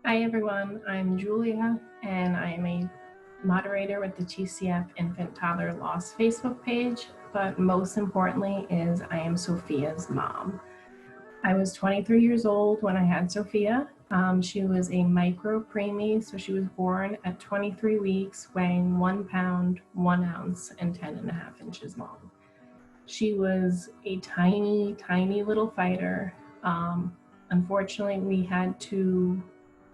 Hi everyone, I'm Julia and I am a moderator with the TCF Infant Toddler Loss Facebook page, but most importantly is I am Sophia's mom. I was 23 years old when I had Sophia. She was a micro preemie, so she was born at 23 weeks, weighing 1 pound, 1 ounce, and 10.5 inches long. She was a tiny, tiny little fighter. Unfortunately, we had to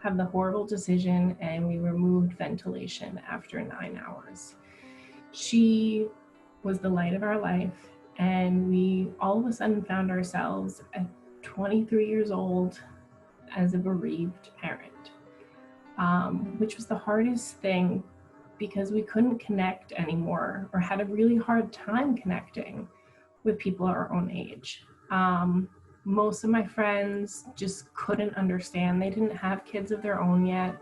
have the horrible decision and we removed ventilation after 9 hours. She was the light of our life, and we all of a sudden found ourselves at 23 years old as a bereaved parent, which was the hardest thing because we couldn't connect anymore or had a really hard time connecting with people our own age. Most of my friends just couldn't understand. They didn't have kids of their own yet.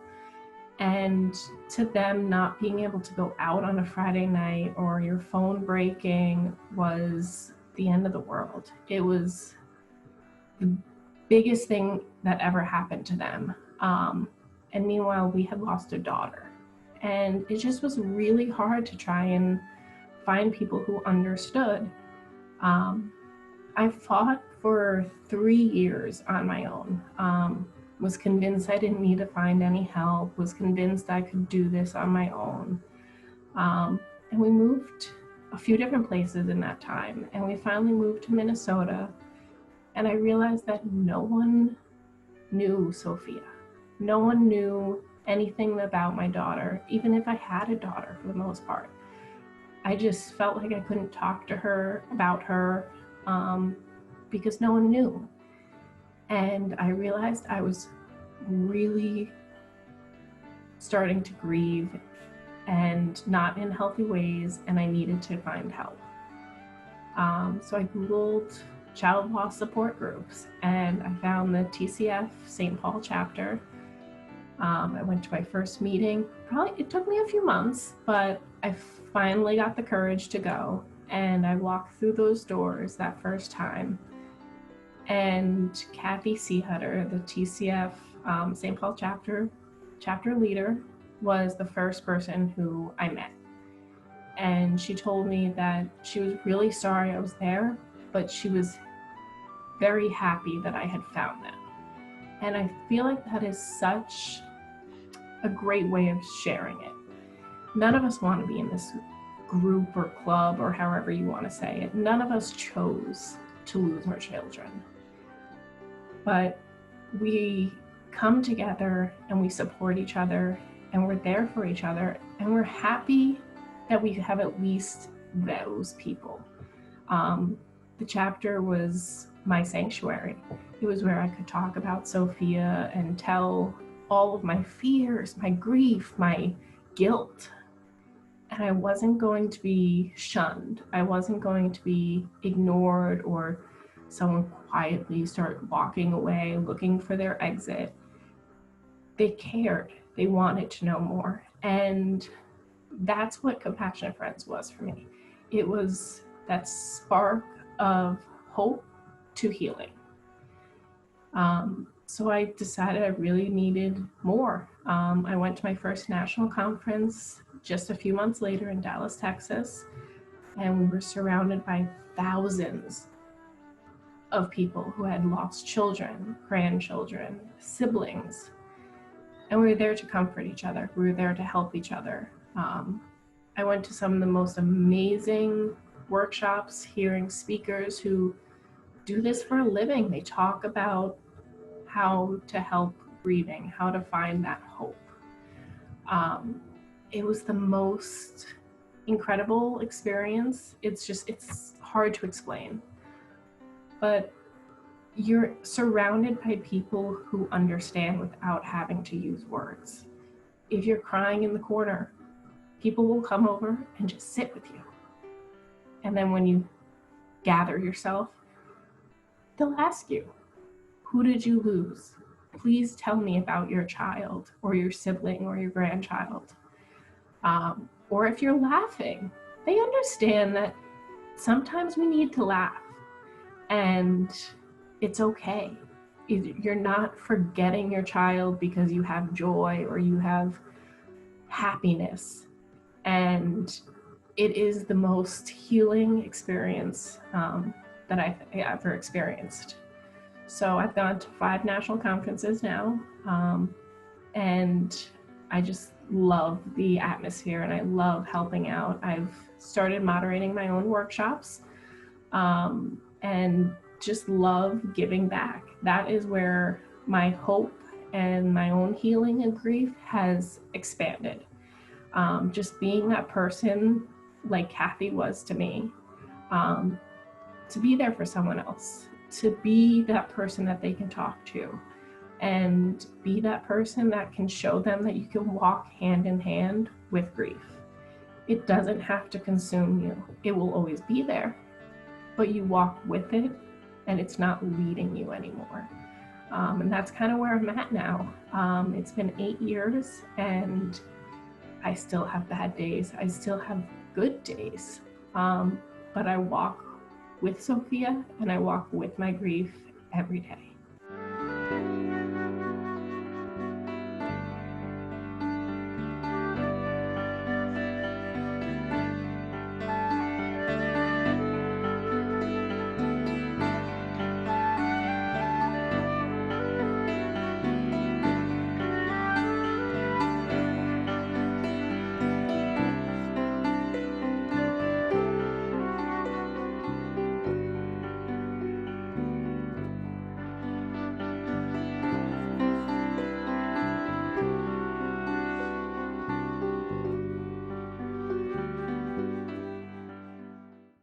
And to them, not being able to go out on a Friday night or your phone breaking was the end of the world. It was the biggest thing that ever happened to them. And meanwhile, we had lost a daughter. And it just was really hard to try and find people who understood. I fought for 3 years on my own. Was convinced I didn't need to find any help, was convinced I could do this on my own. And we moved a few different places in that time, and we finally moved to Minnesota, and I realized that no one knew Sophia. No one knew anything about my daughter, even if I had a daughter for the most part. I just felt like I couldn't talk to her about her because no one knew. And I realized I was really starting to grieve and not in healthy ways, and I needed to find help. So I Googled child loss support groups, and I found the TCF St. Paul chapter. I went to my first meeting. It took me a few months, but I finally got the courage to go, and I walked through those doors that first time. And Kathy Seehutter, the TCF St. Paul chapter leader, was the first person who I met. And she told me that she was really sorry I was there, but she was very happy that I had found them. And I feel like that is such a great way of sharing it. None of us want to be in this group or club or however you want to say it. None of us chose to lose our children. But we come together and we support each other and we're there for each other, and we're happy that we have at least those people. The chapter was my sanctuary. It was where I could talk about Sophia and tell all of my fears, my grief, my guilt. And I wasn't going to be shunned. I wasn't going to be ignored or someone quietly start walking away looking for their exit. They cared. They wanted to know more. And that's what Compassionate Friends was for me. It was that spark of hope to healing. So I decided I really needed more. I went to my first national conference just a few months later in Dallas, Texas, and we were surrounded by thousands of people who had lost children, grandchildren, siblings, and we were there to comfort each other. We were there to help each other. I went to some of the most amazing workshops, hearing speakers who do this for a living. They talk about how to help grieving, how to find that hope. It was the most incredible experience. It's hard to explain. But you're surrounded by people who understand without having to use words. If you're crying in the corner, people will come over and just sit with you. And then when you gather yourself, they'll ask you, who did you lose? Please tell me about your child or your sibling or your grandchild. Or if you're laughing, they understand that sometimes we need to laugh and it's okay. you're not forgetting your child because you have joy or you have happiness. And it is the most healing experience that I've ever experienced. So I've gone to 5 national conferences now, and I just love the atmosphere and I love helping out. I've started moderating my own workshops, and just love giving back. That is where my hope and my own healing and grief has expanded. Just being that person like Kathy was to me, to be there for someone else, to be that person that they can talk to, and be that person that can show them that you can walk hand in hand with grief. It doesn't have to consume you. It will always be there, but you walk with it and it's not leading you anymore. And that's kind of where I'm at now. It's been 8 years and I still have bad days. I still have good days. But I walk with Sophia and I walk with my grief every day.